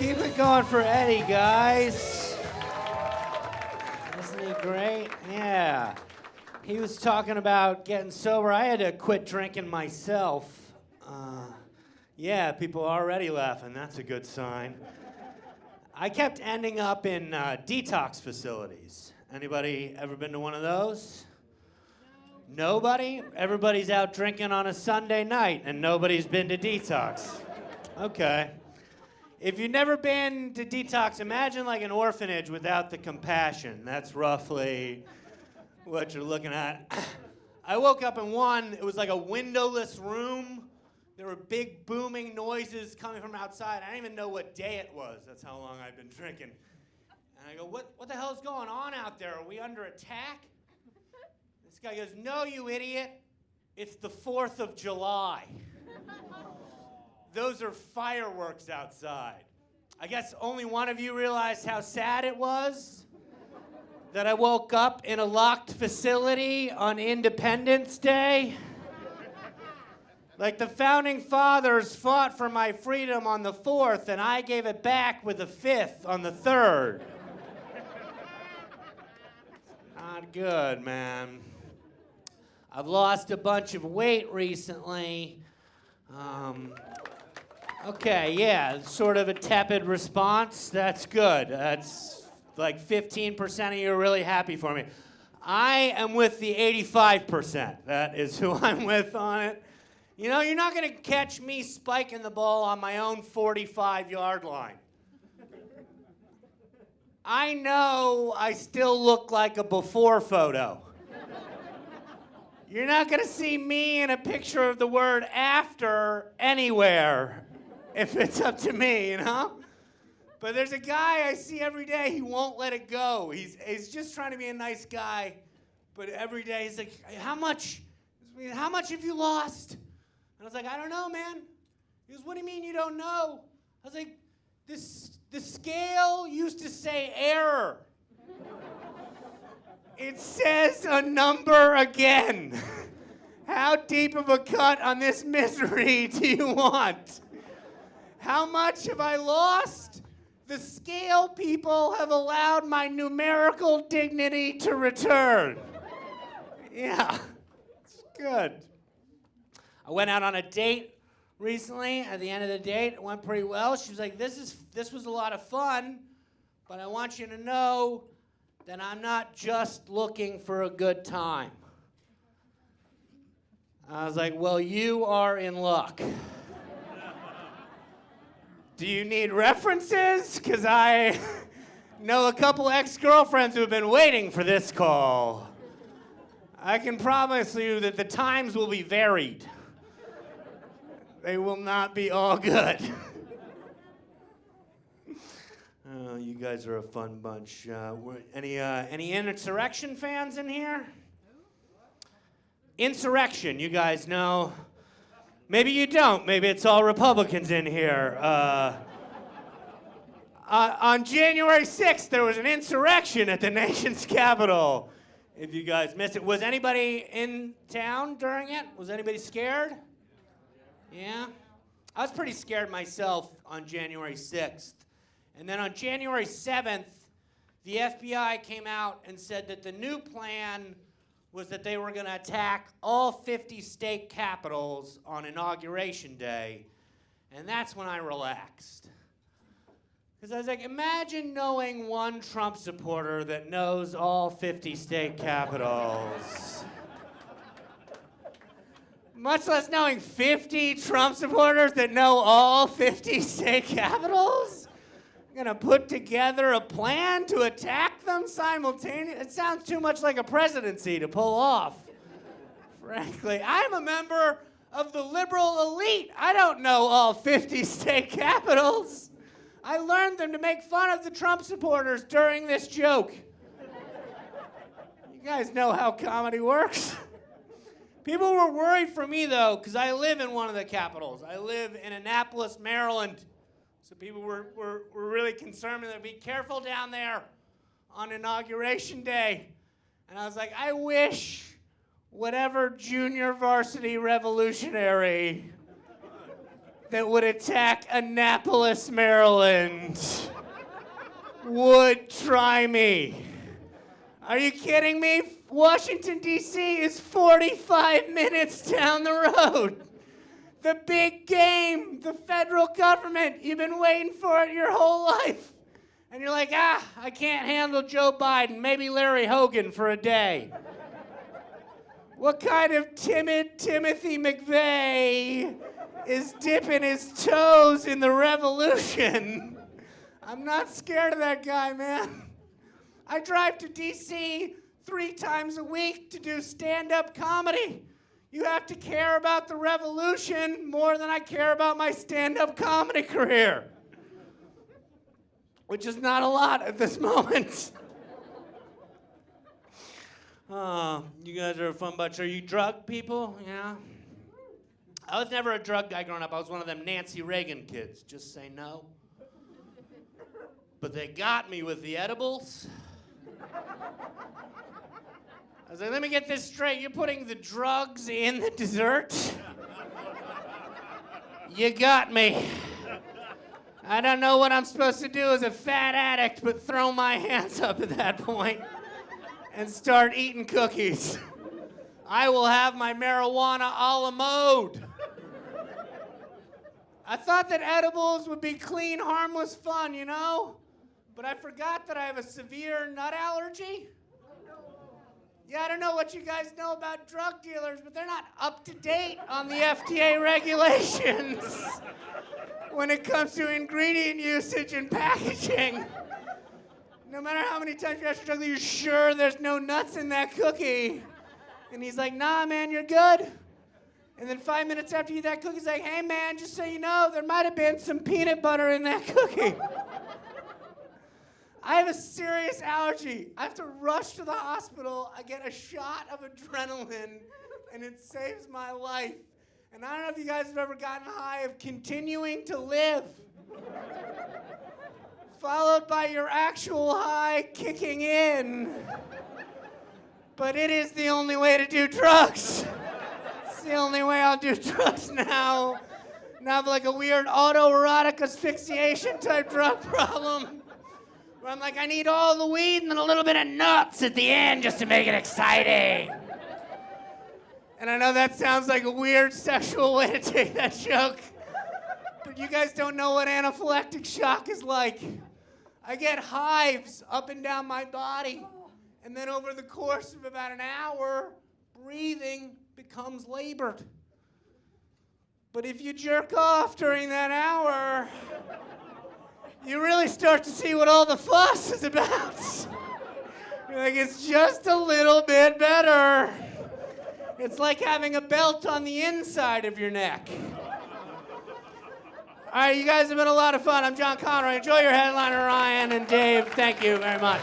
Keep it going for Eddie, guys. Isn't he great? Yeah. He was talking about getting sober. I had to quit drinking myself. Yeah, people are already laughing. That's a good sign. I kept ending up in detox facilities. Anybody ever been to one of those? No. Nobody? Everybody's out drinking on a Sunday night and nobody's been to detox. Okay. If you've never been to detox, imagine like an orphanage without the compassion. That's roughly what you're looking at. I woke up in one, it was like a windowless room. There were big booming noises coming from outside. I didn't even know what day it was. That's how long I've been drinking. And I go, what the hell is going on out there? Are we under attack? This guy goes, no, you idiot. It's the 4th of July. Those are fireworks outside. I guess only one of you realized how sad it was that I woke up in a locked facility on Independence Day. Like the founding fathers fought for my freedom on the 4th, and I gave it back with the 5th on the 3rd. Not good, man. I've lost a bunch of weight recently. Okay, yeah, sort of a tepid response. That's good. That's like 15% of you are really happy for me. I am with the 85%. That is who I'm with on it. You know, you're not going to catch me spiking the ball on my own 45-yard line. I know I still look like a before photo. You're not going to see me in a picture of the word after anywhere if it's up to me, you know? But there's a guy I see every day, he won't let it go. He's just trying to be a nice guy, but every day he's like, how much have you lost? And I was like, I don't know, man. He goes, what do you mean you don't know? I was like, the scale used to say error. It says a number again. How deep of a cut on this misery do you want? How much have I lost? The scale people have allowed my numerical dignity to return. Yeah, it's good. I went out on a date recently. At the end of the date, it went pretty well. She was like, this was a lot of fun, but I want you to know that I'm not just looking for a good time. I was like, well, you are in luck. Do you need references? Because I know a couple ex-girlfriends who have been waiting for this call. I can promise you that the times will be varied. They will not be all good. Oh, you guys are a fun bunch. Any insurrection fans in here? Insurrection, you guys know. Maybe you don't. Maybe it's all Republicans in here. On January 6th, there was an insurrection at the nation's capital. If you guys missed it. Was anybody in town during it? Was anybody scared? Yeah? I was pretty scared myself on January 6th. And then on January 7th, the FBI came out and said that the new plan was that they were going to attack all 50 state capitals on Inauguration Day. And that's when I relaxed. Because I was like, imagine knowing one Trump supporter that knows all 50 state capitals. Much less knowing 50 Trump supporters that know all 50 state capitals. I'm gonna put together a plan to attack them simultaneously. It sounds too much like a presidency to pull off. Frankly, I'm a member of the liberal elite. I don't know all 50 state capitals. I learned them to make fun of the Trump supporters during this joke. You guys know how comedy works. People were worried for me, though, because I live in one of the capitals. I live in Annapolis, Maryland. So people were really concerned that be careful down there on Inauguration Day. And I was like, I wish whatever junior varsity revolutionary that would attack Annapolis, Maryland would try me. Are you kidding me? Washington, D.C. is 45 minutes down the road. The big game, the federal government. You've been waiting for it your whole life. And you're like, I can't handle Joe Biden, maybe Larry Hogan for a day. What kind of timid Timothy McVeigh is dipping his toes in the revolution? I'm not scared of that guy, man. I drive to D.C. 3 times a week to do stand-up comedy. You have to care about the revolution more than I care about my stand-up comedy career, which is not a lot at this moment. You guys are a fun bunch. Are you drug people? Yeah. I was never a drug guy growing up. I was one of them Nancy Reagan kids. Just say no. But they got me with the edibles. I was like, let me get this straight. You're putting the drugs in the dessert? You got me. I don't know what I'm supposed to do as a fat addict, but throw my hands up at that point and start eating cookies. I will have my marijuana a la mode. I thought that edibles would be clean, harmless fun, you know? But I forgot that I have a severe nut allergy. Yeah, I don't know what you guys know about drug dealers, but they're not up to date on the FDA regulations when it comes to ingredient usage and packaging. No matter how many times you ask your drug dealer, you're sure there's no nuts in that cookie? And he's like, nah, man, you're good. And then 5 minutes after you eat that cookie, he's like, hey, man, just so you know, there might have been some peanut butter in that cookie. I have a serious allergy. I have to rush to the hospital. I get a shot of adrenaline, and it saves my life. And I don't know if you guys have ever gotten high of continuing to live, followed by your actual high kicking in. But it is the only way to do drugs. It's the only way I'll do drugs now. Now I have like a weird autoerotic asphyxiation type drug problem. Where I'm like, I need all the weed and then a little bit of nuts at the end just to make it exciting. And I know that sounds like a weird sexual way to take that joke, but you guys don't know what anaphylactic shock is like. I get hives up and down my body, and then over the course of about an hour, breathing becomes labored. But if you jerk off during that hour, you really start to see what all the fuss is about. You're like, it's just a little bit better. It's like having a belt on the inside of your neck. All right, you guys have been a lot of fun. I'm John Conroy. Enjoy your headliner, Ryan and Dave. Thank you very much.